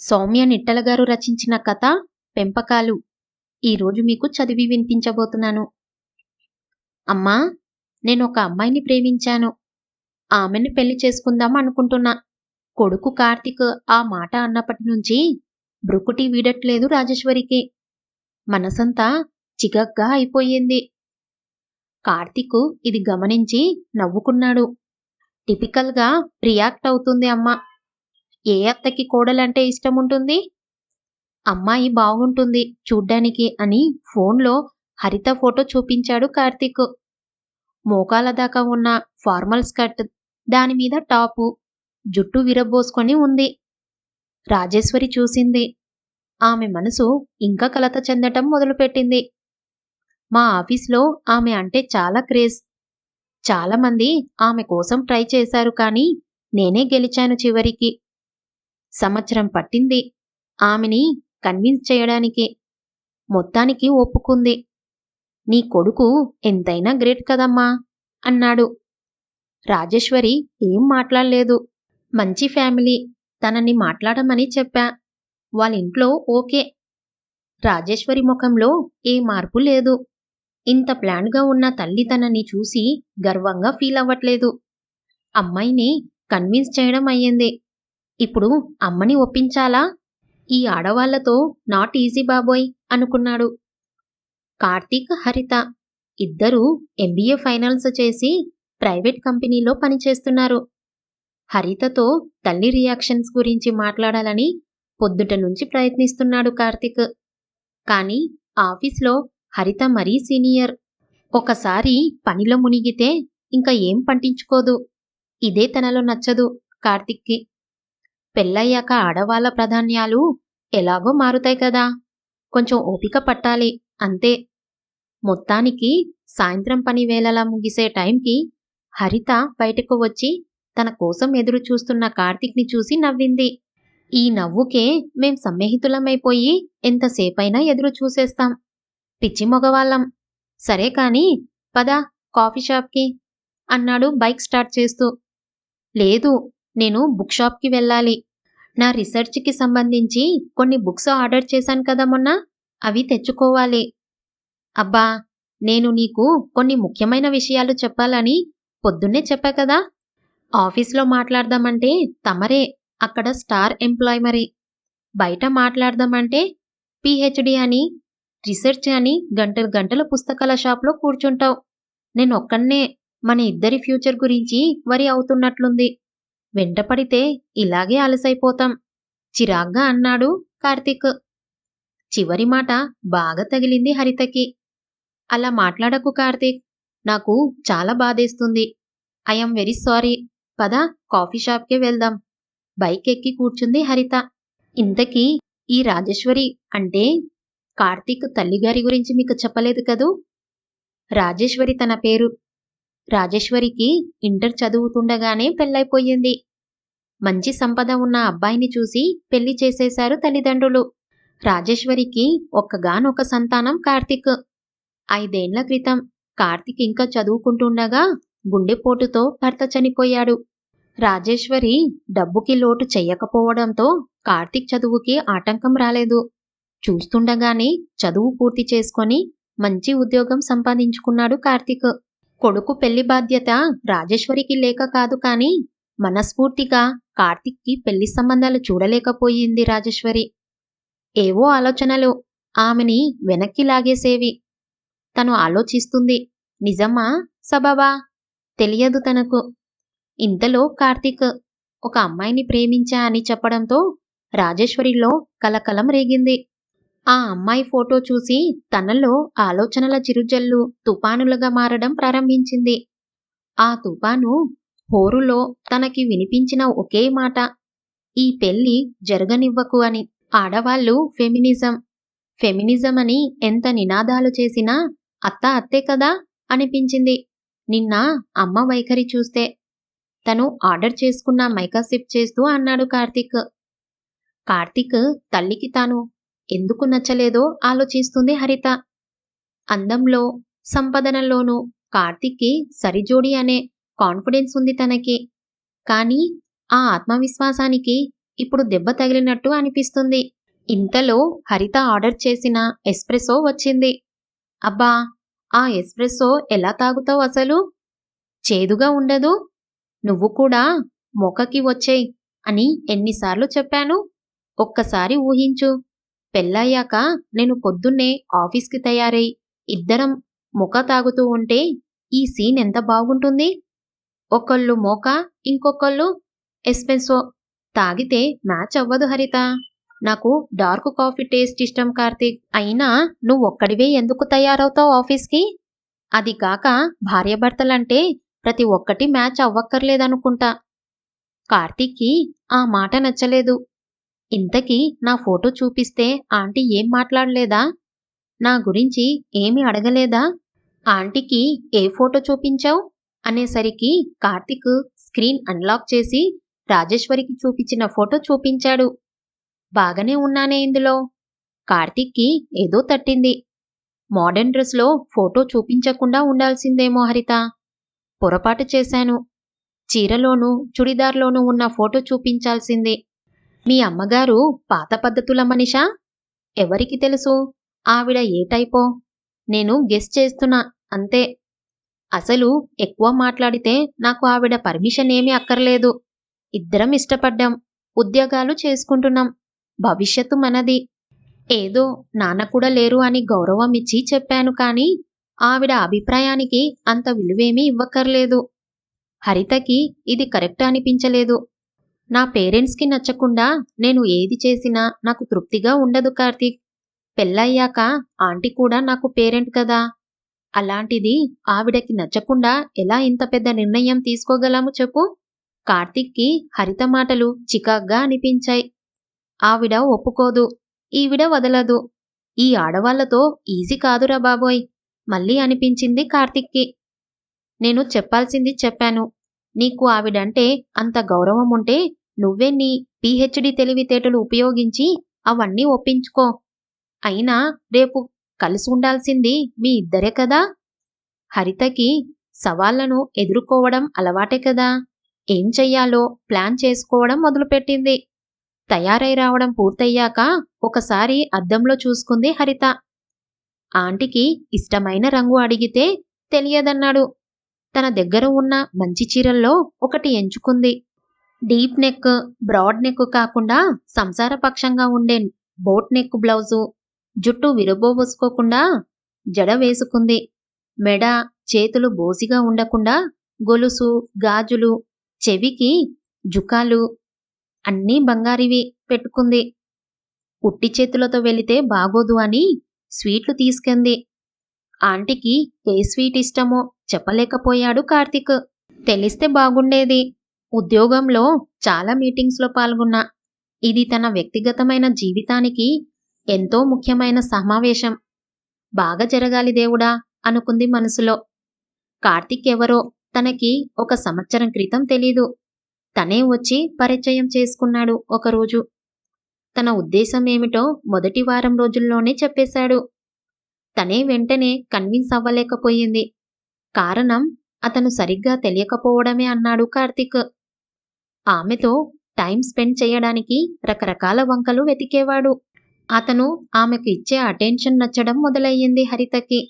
సౌమ్య నిట్టల గారు రచించిన కథ పెంపకాలు ఈరోజు మీకు చదివి వినిపించబోతున్నాను. అమ్మా, నేను ఒక అమ్మాయిని ప్రేమించాను. ఆమెను పెళ్లి చేసుకుందాం అనుకుంటున్నా. కొడుకు కార్తీక్ ఆ మాట అన్నప్పటి నుంచి బ్రుకుటి వీడట్లేదు రాజేశ్వరికి. మనసంతా చిగగ్గా అయిపోయింది. కార్తీక్ ఇది గమనించి నవ్వుకున్నాడు. టిపికల్గా రియాక్ట్ అవుతుంది అమ్మ. ఏ అత్తకి కోడలంటే ఇష్టం ఉంటుంది? అమ్మాయి బాగుంటుంది చూడ్డానికి అని ఫోన్లో హరిత ఫోటో చూపించాడు కార్తీక్. మోకాల దాకా ఉన్న ఫార్మల్ స్కర్ట్, దానిమీద టాపు, జుట్టు విరబోసుకొని ఉంది. రాజేశ్వరి చూసింది. ఆమె మనసు ఇంకా కలత చెందటం మొదలుపెట్టింది. మా ఆఫీస్లో ఆమె అంటే చాలా క్రేజ్. చాలామంది ఆమె కోసం ట్రై చేశారు, కానీ నేనే గెలిచాను చివరికి. సంవత్సరం పట్టింది ఆమెని కన్విన్స్ చేయడానికి. మొత్తానికి ఒప్పుకుంది. నీ కొడుకు ఎంతైనా గ్రేట్ కదమ్మా అన్నాడు. రాజేశ్వరి ఏం మాట్లాడలేదు. మంచి ఫ్యామిలీ, తనని మాట్లాడమని చెప్పా. వాళ్ళింట్లో ఓకే. రాజేశ్వరి ముఖంలో ఏ మార్పు లేదు. ఇంత ప్లాన్గా ఉన్న తల్లి తనని చూసి గర్వంగా ఫీల్ అవ్వట్లేదు. అమ్మాయిని కన్విన్స్ చేయడం అయ్యింది. ఇప్పుడు అమ్మని ఒప్పించాలా? ఈ ఆడవాళ్లతో నాట్ ఈజీ బాబోయ్ అనుకున్నాడు. కార్తీక్, హరిత ఇద్దరూ ఎంబీఏ ఫైనల్స్ చేసి ప్రైవేట్ కంపెనీలో పనిచేస్తున్నారు. హరితతో తల్లి రియాక్షన్స్ గురించి మాట్లాడాలని పొద్దుట నుంచి ప్రయత్నిస్తున్నాడు కార్తీక్. కానీ ఆఫీస్లో హరిత మరీ సీనియర్. ఒకసారి పనిలో మునిగితే ఇంకా ఏం పట్టించుకోదు. ఇదే తనలో నచ్చదు కార్తీక్కి. పెళ్ళయ్యాక ఆడవాళ్ల ప్రాధాన్యాలు ఎలాగో మారుతాయి కదా, కొంచెం ఓపిక పట్టాలి అంతే. మొత్తానికి సాయంత్రం పని వేళలా ముగిసే టైంకి హరిత బయటకు వచ్చి తన కోసం ఎదురు చూస్తున్న కార్తీక్ని చూసి నవ్వింది. ఈ నవ్వుకే మేం సన్నిహితులమైపోయి ఎంతసేపైనా ఎదురు చూసేస్తాం. పిచ్చి మగవాళ్ళం. సరే కాని పద కాఫీ షాప్కి అన్నాడు బైక్ స్టార్ట్ చేస్తూ. లేదు, నేను బుక్ షాప్కి వెళ్ళాలి. నా రీసెర్చ్కి సంబంధించి కొన్ని బుక్స్ ఆర్డర్ చేశాను కదా మొన్న, అవి తెచ్చుకోవాలి. అబ్బా, నేను నీకు కొన్ని ముఖ్యమైన విషయాలు చెప్పాలని పొద్దున్నే చెప్పా కదా. ఆఫీస్లో మాట్లాడదామంటే తమరే అక్కడ స్టార్ ఎంప్లాయ్, మరి బయట మాట్లాడదామంటే పిహెచ్డి అని, రీసెర్చ్ అని గంటలు గంటల పుస్తకాల షాప్లో కూర్చుంటావు. నేనొక్కన్నే మన ఇద్దరి ఫ్యూచర్ గురించి వరి అవుతున్నట్లుంది. వెంటపడితే ఇలాగే అలసైపోతాం చిరాగ్గా అన్నాడు కార్తీక్. చివరి మాట బాగా తగిలింది హరితకి. అలా మాట్లాడకు కార్తీక్, నాకు చాలా బాధేస్తుంది. I'm very sorry. పద కాఫీ షాప్కే వెళ్దాం. బైక్ ఎక్కి కూర్చుంది హరిత. ఇంతకీ ఈ రాజేశ్వరి అంటే కార్తీక్ తల్లిగారి గురించి మీకు చెప్పలేదు కదూ. రాజేశ్వరి తన పేరు. రాజేశ్వరికి ఇంటర్ చదువుతుండగానే పెళ్ళైపోయింది. మంచి సంపద ఉన్న అబ్బాయిని చూసి పెళ్లి చేసేశారు తల్లిదండ్రులు. రాజేశ్వరికి ఒక్కగానొక సంతానం కార్తీక్. 5 ఏళ్ల క్రితం కార్తీక్ ఇంకా చదువుకుంటుండగా గుండెపోటుతో భర్త చనిపోయాడు. రాజేశ్వరి డబ్బుకి లోటు చెయ్యకపోవడంతో కార్తీక్ చదువుకి ఆటంకం రాలేదు. చూస్తుండగానే చదువు పూర్తి చేసుకొని మంచి ఉద్యోగం సంపాదించుకున్నాడు కార్తీక్. కొడుకు పెళ్లి బాధ్యత రాజేశ్వరికి లేక కాదు, కానీ మనస్ఫూర్తిగా కార్తీక్కి పెళ్లి సంబంధాలు చూడలేకపోయింది రాజేశ్వరి. ఏవో ఆలోచనలు ఆమెని వెనక్కి లాగేసేవి. తను ఆలోచిస్తుంది, నిజమా సబబా తెలియదు తనకు. ఇంతలో కార్తీక్ ఒక అమ్మాయిని ప్రేమించా అని చెప్పడంతో రాజేశ్వరిలో కలకలం రేగింది. ఆ అమ్మాయి ఫోటో చూసి తనలో ఆలోచనల చిరుజల్లు తుపానులుగా మారడం ప్రారంభించింది. ఆ తుపాను హోరులో తనకి వినిపించిన ఒకే మాట, ఈ పెళ్లి జరగనివ్వకు అని. ఆడవాళ్లు ఫెమినిజం, ఫెమినిజం అని ఎంత నినాదాలు చేసినా అత్త అత్తే కదా అనిపించింది నిన్న అమ్మ వైఖరి చూస్తే. తను ఆర్డర్ చేసుకున్న మైకా సిప్ చేస్తూ అన్నాడు కార్తీక్. కార్తీక్ తల్లికి తాను ఎందుకు నచ్చలేదో ఆలోచిస్తుంది హరిత. అందంలో, సంపదనలోనూ కార్తీక్కి సరిజోడి అనే కాన్ఫిడెన్స్ ఉంది తనకి. కానీ ఆ ఆత్మవిశ్వాసానికి ఇప్పుడు దెబ్బ తగిలినట్టు అనిపిస్తుంది. ఇంతలో హరిత ఆర్డర్ చేసిన ఎస్ప్రెసో వచ్చింది. అబ్బా! ఆ ఎస్ప్రెసో ఎలా తాగుతావు అసలు? చేదుగా ఉండదు? నువ్వు కూడా మొకకి వచ్చేయ్ అని ఎన్నిసార్లు చెప్పాను? ఒక్కసారి ఊహించు. పెళ్ళయ్యాక నేను పొద్దున్నే ఆఫీస్‌కి తయారై ఇద్దరం మొక తాగుతూ ఉంటే ఈ సీన్ ఎంత బాగుంటుంది? ఒకళ్ళు మోకా, ఇంకొకళ్ళు ఎస్ప్రెసో. తాగితే మ్యాచ్ అవ్వదు హరిత. నాకు డార్క్ కాఫీ టేస్ట్ ఇష్టం కార్తీక్. అయినా నువ్వొక్కడివే ఎందుకు తయారవుతావు ఆఫీస్‌కి? అది కాక భార్యాభర్తలంటే ప్రతి ఒక్కటి మ్యాచ్ అవ్వక్కర్లేదనుకుంటా. కార్తీక్‌కి ఆ మాట నచ్చలేదు. ఇంతకీ నా ఫోటో చూపిస్తే ఆంటీ ఏం మాట్లాడలేదా? నా గురించి ఏమీ అడగలేదా? ఆంటీకి ఏ ఫోటో చూపించావు? అనేసరికి కార్తీక్ స్క్రీన్ అన్లాక్ చేసి రాజేశ్వరికి చూపించిన ఫోటో చూపించాడు. బాగానే ఉన్నానే ఇందులో. కార్తీక్‌కి ఏదో తట్టింది. మోడర్న్ డ్రెస్‌లో ఫోటో చూపించకుండా ఉండాల్సిందేమో హరిత. పొరపాటు చేశాను. చీరలోనూ, చుడిదార్‌లోనూ ఉన్న ఫోటో చూపించాల్సింది. మీ అమ్మగారు పాత పద్ధతుల మనిషా? ఎవరికి తెలుసు ఆవిడ ఏ టైపో? నేను గెస్ చేస్తున్నా అంతే. అసలు ఎక్కువ మాట్లాడితే నాకు ఆవిడ పర్మిషన్ ఏమీ అక్కర్లేదు. ఇద్దరం ఇష్టపడ్డాం. ఉద్యోగాలు చేసుకుంటున్నాం. భవిష్యత్తు మనది. ఏదో నాన్న కూడా లేరు అని గౌరవం ఇచ్చి చెప్పాను కానీ ఆవిడ అభిప్రాయానికి అంత విలువేమీ ఇవ్వక్కర్లేదు. హరితకి ఇది కరెక్ట్ అనిపించలేదు. నా పేరెంట్స్‌కి నచ్చకుండా నేను ఏది చేసినా నాకు తృప్తిగా ఉండదు కార్తీక్. పెళ్ళయ్యాక ఆంటీ కూడా నాకు పేరెంట్ కదా! అలాంటిది ఆవిడకి నచ్చకుండా ఎలా ఇంత పెద్ద నిర్ణయం తీసుకోగలము చెప్పు? కార్తీక్‌కి హరిత మాటలు చికాగ్గా అనిపించాయి. ఆవిడ ఒప్పుకోదు. ఈవిడ వదలదు. ఈ ఆడవాళ్ళతో ఈజీ కాదురా బాబోయ్! మళ్ళీ అనిపించింది కార్తీక్‌కి. నేను చెప్పాల్సింది చెప్పాను. నీకు ఆవిడంటే అంత గౌరవముంటే నువ్వే నీ పీహెచ్‌డీ తెలివితేటలు ఉపయోగించి అవన్నీ ఒప్పించుకో. అయినా రేపు కలిసి ఉండాల్సింది మీ ఇద్దరే కదా! హరితకి సవాళ్లను ఎదుర్కోవడం అలవాటే కదా! ఏం చెయ్యాలో ప్లాన్ చేసుకోవడం మొదలుపెట్టింది. తయారై రావడం పూర్తయ్యాక ఒకసారి అద్దంలో చూసుకుంది హరిత. ఆంటీకి ఇష్టమైన రంగు అడిగితే తెలియదన్నాడు. తన దగ్గర ఉన్న మంచి చీరల్లో ఒకటి ఎంచుకుంది. డీప్ నెక్, బ్రాడ్ నెక్ కాకుండా సంసారపక్షంగా ఉండే బోట్ నెక్ బ్లౌజు, జుట్టు విరబోసుకోకుండా జడ వేసుకుంది. మెడ, చేతులు బోసిగా ఉండకుండా గొలుసు, గాజులు, చెవికి జుకాలు అన్నీ బంగారివి పెట్టుకుంది. ఉట్టి చేతులతో వెళితే బాగోదు అని స్వీట్లు తీసుకుంది. ఆంటీకి ఏ స్వీట్ ఇష్టమో చెప్పలేకపోయాడు కార్తీక్. తెలిస్తే బాగుండేది. ఉద్యోగంలో చాలా మీటింగ్స్‌లో పాల్గొన్నా. ఇది తన వ్యక్తిగతమైన జీవితానికి ఎంతో ముఖ్యమైన సమావేశం. బాగా జరగాలి దేవుడా అనుకుంది మనసులో. కార్తీక్ ఎవరో తనకి ఒక సంవత్సరం క్రితం తెలీదు. తనే వచ్చి పరిచయం చేసుకున్నాడు ఒకరోజు. తన ఉద్దేశం ఏమిటో మొదటి వారం రోజుల్లోనే చెప్పేశాడు. తనే వెంటనే కన్విన్స్ అవ్వలేకపోయింది. కారణం అతను సరిగ్గా తెలియకపోవడమే అన్నాడు కార్తీక్. ఆమెతో టైం స్పెండ్ చేయడానికి రకరకాల వంకలు వెతికేవాడు. అతను ఆమెకు ఇచ్చే అటెన్షన్ నచ్చడం మొదలయ్యింది హరితకి.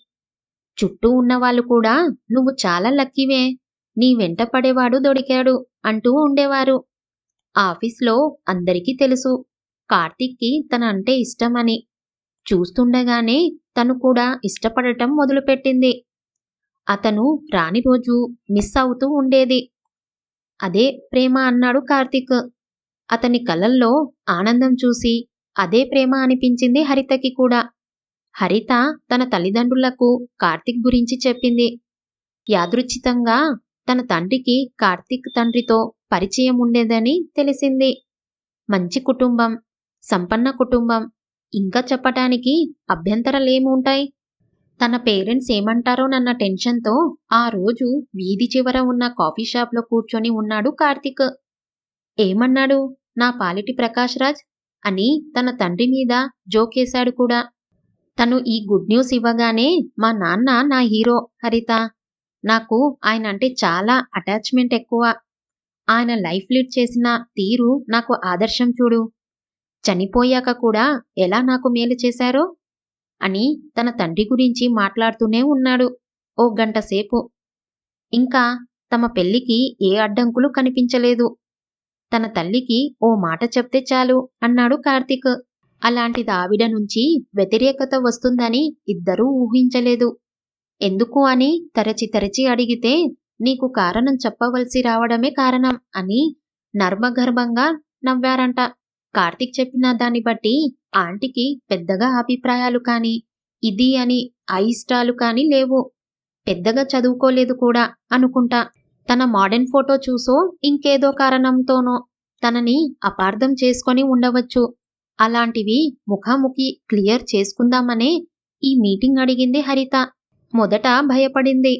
చుట్టూ ఉన్నవాళ్ళు కూడా నువ్వు చాలా లక్కీవే, నీ వెంట పడేవాడు దొరికాడు అంటూ ఉండేవారు. ఆఫీస్లో అందరికీ తెలుసు కార్తీక్‌కి తన అంటే ఇష్టమని. చూస్తుండగానే తను కూడా ఇష్టపడటం మొదలుపెట్టింది. అతను రాని రోజు మిస్ అవుతూ ఉండేది. అదే ప్రేమ అన్నాడు కార్తీక్. అతని కళ్ళల్లో ఆనందం చూసి అదే ప్రేమ అనిపించింది హరితకి కూడా. హరిత తన తల్లిదండ్రులకు కార్తీక్ గురించి చెప్పింది. యాదృచ్ఛికంగా తన తండ్రికి కార్తీక్ తండ్రితో పరిచయం ఉండేదని తెలిసింది. మంచి కుటుంబం, సంపన్న కుటుంబం. ఇంకా చెప్పటానికి అభ్యంతరాలేముంటాయి? తన పేరెంట్స్ ఏమంటారోనన్న టెన్షన్‌తో ఆ రోజు వీధి చివర ఉన్న కాఫీ షాప్‌లో కూర్చొని ఉన్నాడు కార్తీక్. ఏమన్నాడు? నా పాలిటి ప్రకాష్ రాజ్ అని తన తండ్రి మీద జోకేశాడు కూడా. తను ఈ గుడ్ న్యూస్ ఇవ్వగానే మా నాన్న నా హీరో హరిత. నాకు ఆయనంటే చాలా అటాచ్‌మెంట్ ఎక్కువ. ఆయన లైఫ్ లీడ్ చేసిన తీరు నాకు ఆదర్శం చూడు. చనిపోయాక కూడా ఎలా నాకు మేలు చేశారో అని తన తండ్రి గురించి మాట్లాడుతూనే ఉన్నాడు ఓ గంట సేపు. ఇంకా తమ పెళ్లికి ఏ అడ్డంకులు కనిపించలేదు. తన తల్లికి ఓ మాట చెప్తే చాలు అన్నాడు కార్తీక్. అలాంటిది ఆవిడ నుంచి వ్యతిరేకత వస్తుందని ఇద్దరూ ఊహించలేదు. ఎందుకు అని తరచి తరచి అడిగితే నీకు కారణం చెప్పవలసి రావడమే కారణం అని నర్మగర్భంగా నవ్వారంట. కార్తీక్ చెప్పిన దాన్ని బట్టి ఆంటీకి పెద్దగా అభిప్రాయాలు కాని, ఇది అని అయిష్టాలు కాని లేవు. పెద్దగా చదువుకోలేదు కూడా అనుకుంటా. తన మోడర్న్ ఫోటో చూసో ఇంకేదో కారణంతోనో తనని అపార్థం చేసుకొని ఉండవచ్చు. అలాంటివి ముఖాముఖి క్లియర్ చేసుకుందామనే ఈ మీటింగ్ అడిగింది హరిత. మొదట భయపడింది.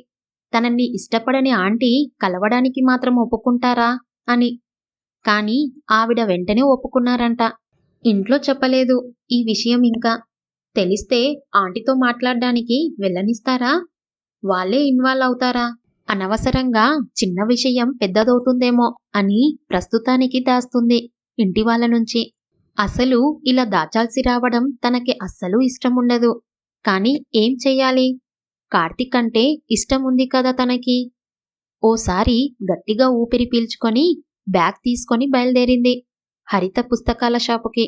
తనని ఇష్టపడని ఆంటీ కలవడానికి మాత్రం ఒప్పుకుంటారా అని. కాని ఆవిడ వెంటనే ఒప్పుకున్నారంట. ఇంట్లో చెప్పలేదు ఈ విషయం. ఇంకా తెలిస్తే ఆంటీతో మాట్లాడడానికి వెళ్ళనిస్తారా? వాళ్ళే ఇన్వాల్వ్ అవుతారా? అనవసరంగా చిన్న విషయం పెద్దదవుతుందేమో అని ప్రస్తుతానికి దాస్తుంది ఇంటి వాళ్ళ నుంచి. అసలు ఇలా దాచాల్సి రావడం తనకి అస్సలు ఇష్టముండదు. కాని ఏం చెయ్యాలి? కార్తీక్ అంటే ఇష్టముంది కదా తనకి. ఓసారి గట్టిగా ఊపిరి పీల్చుకొని బ్యాగ్ తీసుకొని బయలుదేరింది హరిత పుస్తకాల షాపుకి.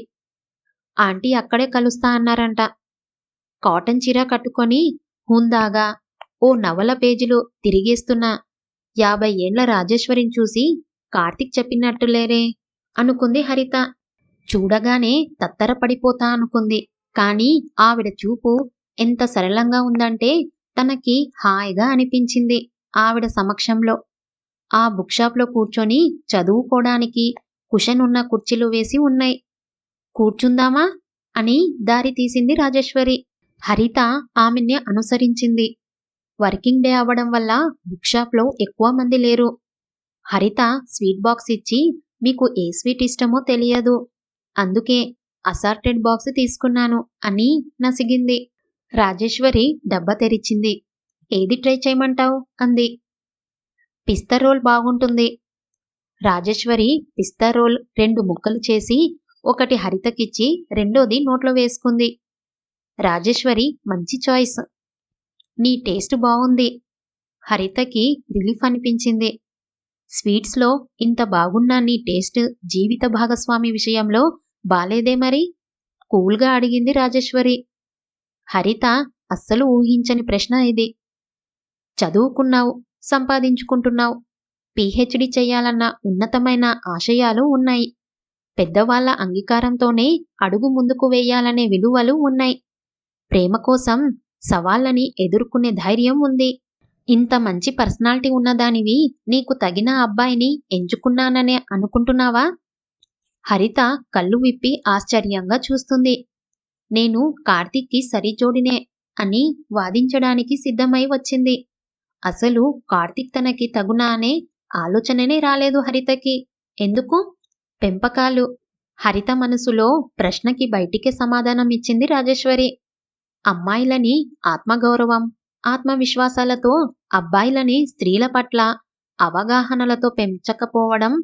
ఆంటీ అక్కడే కలుస్తా అన్నారంట. కాటన్ చీర కట్టుకొని హుందాగా ఓ నవల పేజీలు తిరిగేస్తున్న 50 ఏండ్ల రాజేశ్వరిని చూసి కార్తీక్ చెప్పినట్టులేరే అనుకుంది హరిత. చూడగానే తత్తరపడిపోతా అనుకుంది. కాని ఆవిడ చూపు ఎంత సరళంగా ఉందంటే తనకి హాయిగా అనిపించింది ఆవిడ సమక్షంలో. ఆ బుక్ షాప్లో కూర్చొని చదువుకోడానికి కుషన్ ఉన్న కుర్చీలు వేసి ఉన్నాయి. కూర్చుందామా అని దారి తీసింది రాజేశ్వరి. హరిత ఆమెని అనుసరించింది. వర్కింగ్ డే అవడం వల్ల బుక్ షాప్లో ఎక్కువ మంది లేరు. హరిత స్వీట్ బాక్స్ ఇచ్చి మీకు ఏ స్వీట్ ఇష్టమో తెలియదు, అందుకే అసార్టెడ్ బాక్స్ తీసుకున్నాను అని నసిగింది. రాజేశ్వరి డబ్బా తెరిచింది. ఏది ట్రై చేయమంటావు అంది. పిస్తా రోల్ బాగుంటుంది. రాజేశ్వరి పిస్తా రోల్ 2 ముక్కలు చేసి ఒకటి హరితకిచ్చి రెండోది నోట్లో వేసుకుంది. రాజేశ్వరి మంచి చాయిస్, నీ టేస్ట్ బావుంది. హరితకి రిలీఫ్ అనిపించింది. స్వీట్స్లో ఇంత బాగున్నా నీ టేస్ట్ జీవిత భాగస్వామి విషయంలో బాలేదే మరి? కూల్గా అడిగింది రాజేశ్వరి. హరిత అస్సలు ఊహించని ప్రశ్న ఇది. చదువుకున్నావు, సంపాదించుకుంటున్నావు, పీహెచ్డీ చెయ్యాలన్న ఉన్నతమైన ఆశయాలు ఉన్నాయి. పెద్దవాళ్ల అంగీకారంతోనే అడుగు ముందుకు వేయాలనే విలువలు ఉన్నాయి. ప్రేమ కోసం సవాళ్ళని ఎదుర్కొనే ధైర్యం ఉంది. ఇంత మంచి పర్సనాలిటీ ఉన్నదానివి నీకు తగిన అబ్బాయిని ఎంచుకున్నాననే అనుకుంటున్నావా? హరిత కళ్ళు విప్పి ఆశ్చర్యంగా చూస్తుంది. నేను కార్తీక్కి సరిజోడినే అని వాదించడానికి సిద్ధమై వచ్చింది. అసలు కార్తీక్ తనకి తగునా అనే ఆలోచననే రాలేదు హరితకి. ఎందుకు? పెంపకాలు. హరిత మనసులో ప్రశ్నకి బయటికే సమాధానం ఇచ్చింది రాజేశ్వరి. అమ్మాయిలని ఆత్మగౌరవం, ఆత్మవిశ్వాసాలతో, అబ్బాయిలని స్త్రీల పట్ల అవగాహనలతో పెంచకపోవడం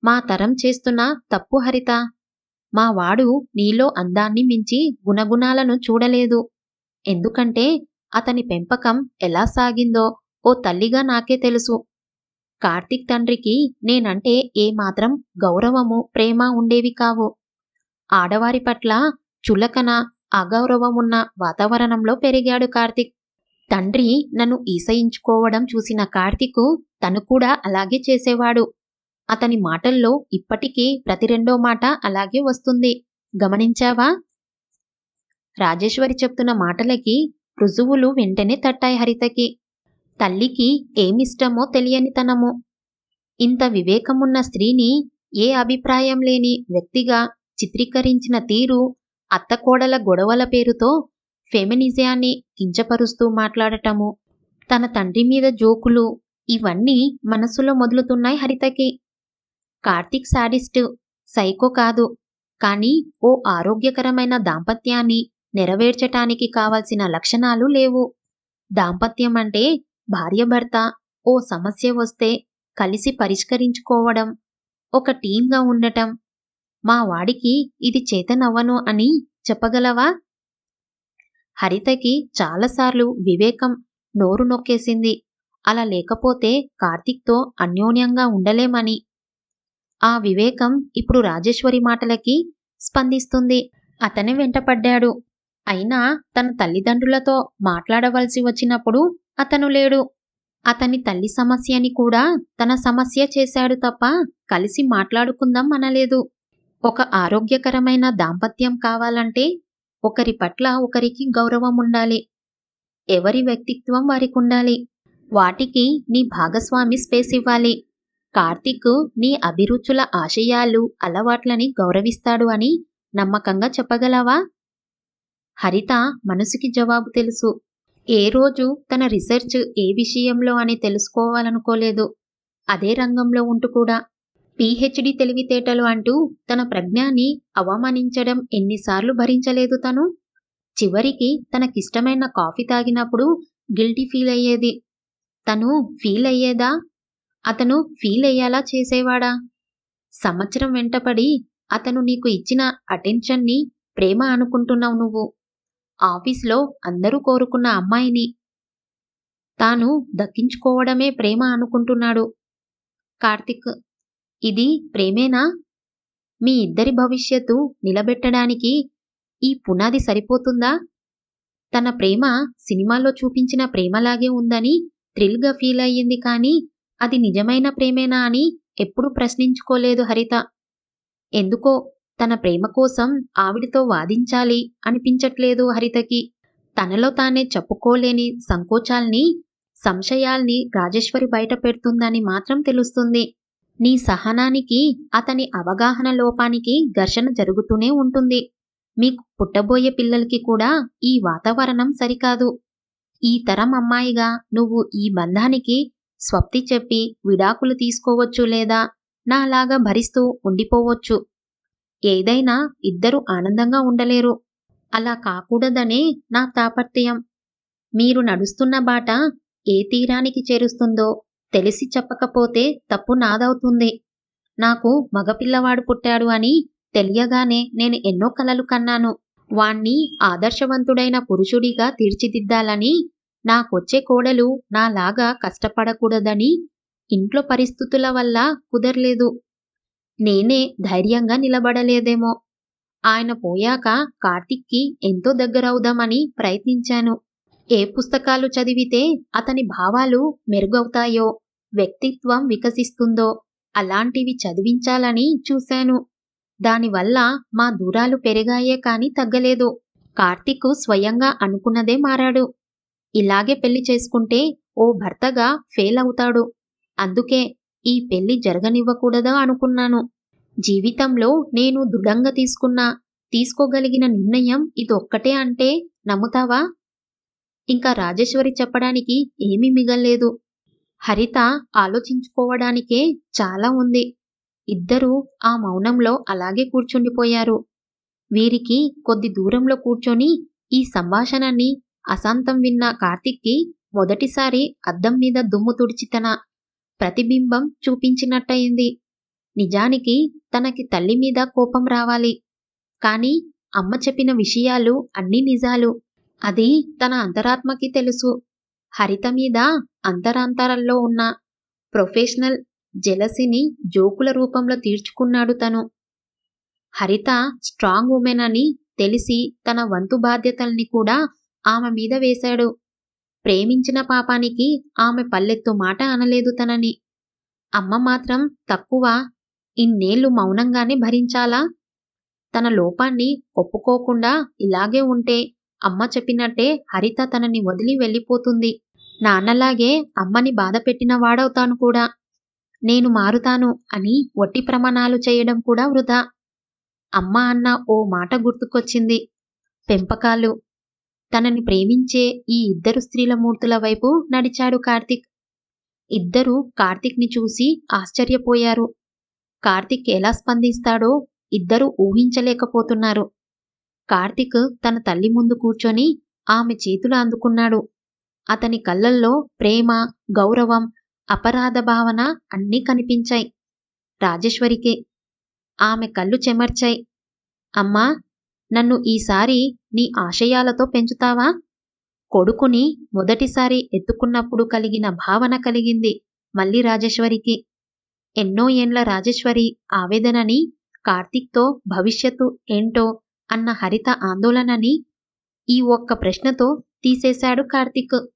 మా తరం చేస్తున్న తప్పు హరిత. మా వాడు నీలో అందాన్ని మించి గుణగుణాలను చూడలేదు. ఎందుకంటే అతని పెంపకం ఎలా సాగిందో ఓ తల్లిగా నాకే తెలుసు. కార్తీక్ తండ్రికి నేనంటే ఏమాత్రం గౌరవము, ప్రేమ ఉండేవి కావు. ఆడవారి పట్ల చులకన, అగౌరవమున్న వాతావరణంలో పెరిగాడు కార్తీక్. తండ్రి నన్ను ఈసయించుకోవడం చూసిన కార్తీకు తను కూడా అలాగే చేసేవాడు. అతని మాటల్లో ఇప్పటికీ ప్రతి రెండో మాట అలాగే వస్తుంది. గమనించావా? రాజేశ్వరి చెప్తున్న మాటలకి రుజువులు వెంటనే తట్టాయి హరితకి. తల్లికి ఏమిష్టమో తెలియని తనము. ఇంత వివేకమున్న స్త్రీని ఏ అభిప్రాయం లేని వ్యక్తిగా చిత్రీకరించిన తీరు, అత్తకోడల గొడవల పేరుతో ఫెమినిజాన్ని కించపరుస్తూ మాట్లాడటము, తన తండ్రి మీద జోకులు, ఇవన్నీ మనసులో మొదలుతున్నాయి హరితకి. కార్తీక్ సాడిస్టు, సైకో కాదు. కానీ ఓ ఆరోగ్యకరమైన దాంపత్యాన్ని నెరవేర్చటానికి కావలసిన లక్షణాలు లేవు. దాంపత్యం అంటే భార్యాభర్త ఓ సమస్య వస్తే కలిసి పరిష్కరించుకోవడం, ఒక టీంగా ఉండటం. మా వాడికి ఇది చేతనవ్వను అని చెప్పగలవా? హరితకి చాలాసార్లు వివేకం నోరు నొక్కేసింది. అలా లేకపోతే కార్తీక్‌తో అన్యోన్యంగా ఉండలేమని. ఆ వివేకం ఇప్పుడు రాజేశ్వరి మాటలకి స్పందిస్తుంది. అతనే వెంటపడ్డాడు. అయినా తన తల్లిదండ్రులతో మాట్లాడవలసి వచ్చినప్పుడు అతను లేడు. అతని తల్లి సమస్యని కూడా తన సమస్య చేశాడు తప్ప కలిసి మాట్లాడుకుందాం అనలేదు. ఒక ఆరోగ్యకరమైన దాంపత్యం కావాలంటే ఒకరి పట్ల ఒకరికి గౌరవం ఉండాలి. ఎవరి వ్యక్తిత్వం వారికుండాలి. వాటికి నీ భాగస్వామి స్పేస్ ఇవ్వాలి. కార్తీక్ నీ అభిరుచుల ఆశయాలు, అలవాట్లని గౌరవిస్తాడు అని నమ్మకంగా చెప్పగలవా? హరిత మనసుకి జవాబు తెలుసు. ఏ రోజు తన రీసెర్చ్ ఏ విషయంలో అని తెలుసుకోవాలనుకోలేదు. అదే రంగంలో ఉంటూ కూడా పీహెచ్డీ తెలివితేటలు అంటూ తన ప్రజ్ఞాన్ని అవమానించడం ఎన్నిసార్లు భరించలేదు తను. చివరికి తనకిష్టమైన కాఫీ తాగినప్పుడు గిల్టీ ఫీల్ అయ్యేది. తను ఫీల్ అయ్యేదా? అతను ఫీల్ అయ్యేలా చేసేవాడా? సంవత్సరం వెంటపడి అతను నీకు ఇచ్చిన అటెన్షన్ని ప్రేమ అనుకుంటున్నావు నువ్వు. ఆఫీస్లో అందరూ కోరుకున్న అమ్మాయిని తాను దక్కించుకోవడమే ప్రేమ అనుకుంటున్నాడు కార్తీక్. ఇది ప్రేమేనా? మీ ఇద్దరి భవిష్యత్తు నిలబెట్టడానికి ఈ పునాది సరిపోతుందా? తన ప్రేమ సినిమాలో చూపించిన ప్రేమలాగే ఉందని థ్రిల్‌గా ఫీల్ అయ్యింది కానీ అది నిజమైన ప్రేమేనా అని ఎప్పుడూ ప్రశ్నించుకోలేదు హరిత. ఎందుకో తన ప్రేమ కోసం ఆవిడతో వాదించాలి అనిపించట్లేదు హరితకి. తనలో తానే చెప్పుకోలేని సంకోచాల్ని, సంశయాల్ని రాజేశ్వరి బయట పెడుతుందని మాత్రం తెలుస్తుంది. నీ సహనానికి, అతని అవగాహన లోపానికి ఘర్షణ జరుగుతూనే ఉంటుంది. మీకు పుట్టబోయే పిల్లలకి కూడా ఈ వాతావరణం సరికాదు. ఈ తరం అమ్మాయిగా నువ్వు ఈ బంధానికి స్వస్తి చెప్పి విడాకులు తీసుకోవచ్చు లేదా నాలాగా భరిస్తూ ఉండిపోవచ్చు. ఏదైనా ఇద్దరూ ఆనందంగా ఉండలేరు. అలా కాకూడదనే నా తాపత్రయం. మీరు నడుస్తున్న బాట ఏ తీరానికి చేరుస్తుందో తెలిసి చెప్పకపోతే తప్పు నాదవుతుంది. నాకు మగపిల్లవాడు పుట్టాడు అని తెలియగానే నేను ఎన్నో కలలు కన్నాను. వాణ్ణి ఆదర్శవంతుడైన పురుషుడిగా తీర్చిదిద్దాలని. నాకొచ్చే కోడలు నాలాగా కష్టపడకూడదని. ఇంట్లో పరిస్థితుల వల్ల కుదరలేదు. నేనే ధైర్యంగా నిలబడలేదేమో. ఆయన పోయాక కార్తీక్‌కి ఎంతో దగ్గరవుదామని ప్రయత్నించాను. ఏ పుస్తకాలు చదివితే అతని భావాలు మెరుగవుతాయో, వ్యక్తిత్వం వికసిస్తుందో అలాంటివి చదివించాలని చూశాను. దానివల్ల మా దూరాలు పెరిగాయే కానీ తగ్గలేదు. కార్తీక్ స్వయంగా అనుకున్నదే మారాడు. ఇలాగే పెళ్లి చేసుకుంటే ఓ భర్తగా ఫెయిల్ అవుతాడు. అందుకే ఈ పెళ్లి జరగనివ్వకూడదు అనుకున్నాను. జీవితంలో నేను దృఢంగా తీసుకోగలిగిన నిర్ణయం ఇదొక్కటే అంటే నమ్ముతావా? ఇంకా రాజేశ్వరి చెప్పడానికి ఏమీ మిగల్లేదు. హరిత ఆలోచించుకోవడానికే చాలా ఉంది. ఇద్దరూ ఆ మౌనంలో అలాగే కూర్చుండిపోయారు. వీరికి కొద్ది దూరంలో కూర్చొని ఈ సంభాషణని అశాంతం విన్న కార్తీక్‌కి మొదటిసారి అద్దం మీద దుమ్ము తుడిచి తన ప్రతిబింబం చూపించినట్టయింది. నిజానికి తనకి తల్లి మీద కోపం రావాలి. కానీ అమ్మ చెప్పిన విషయాలు అన్నీ నిజాలు. అది తన అంతరాత్మకి తెలుసు. హరిత మీద అంతరాంతరాల్లో ఉన్న ప్రొఫెషనల్ జెలసీని జోకుల రూపంలో తీర్చుకున్నాడు తను. హరిత స్ట్రాంగ్ వుమెన్ అని తెలిసి తన వంతు బాధ్యతల్ని కూడా ఆమె మీద వేశాడు. ప్రేమించిన పాపానికి ఆమె పల్లెత్తు మాట అనలేదు తనని. అమ్మ మాత్రం తక్కువ. ఇన్నేళ్లు మౌనంగానే భరించాలా? తన లోపాన్ని ఒప్పుకోకుండా ఇలాగే ఉంటే అమ్మ చెప్పినట్టే హరిత తనని వదిలి వెళ్ళిపోతుంది. నాన్నలాగే అమ్మని బాధపెట్టిన వాడవుతాను కూడా. నేను మారుతాను అని వట్టి ప్రమాణాలు చేయడం కూడా వృధా. అమ్మ అన్న ఓ మాట గుర్తుకొచ్చింది. పెంపకాలు. తనని ప్రేమించే ఈ ఇద్దరు స్త్రీల మూర్తుల వైపు నడిచాడు కార్తీక్. ఇద్దరూ కార్తీక్‌ని చూసి ఆశ్చర్యపోయారు. కార్తీక్ ఎలా స్పందిస్తాడో ఇద్దరూ ఊహించలేకపోతున్నారు. కార్తీక్ తన తల్లి ముందు కూర్చొని ఆమె చేతులు అందుకున్నాడు. అతని కళ్ళల్లో ప్రేమ, గౌరవం, అపరాధ భావన అన్నీ కనిపించాయి రాజేశ్వరికి. ఆమె కళ్ళు చెమర్చాయి. అమ్మా, నన్ను ఈసారి నీ ఆశయాలతో పెంచుతావా? కొడుకుని మొదటిసారి ఎత్తుకున్నప్పుడు కలిగిన భావన కలిగింది మళ్ళీ రాజేశ్వరికి. ఎన్నో ఏండ్ల రాజేశ్వరి ఆవేదనని, కార్తీక్తో భవిష్యత్తు ఏంటో అన్న హరిత ఆందోళనని ఈ ఒక్క ప్రశ్నతో తీసేశాడు కార్తీక్.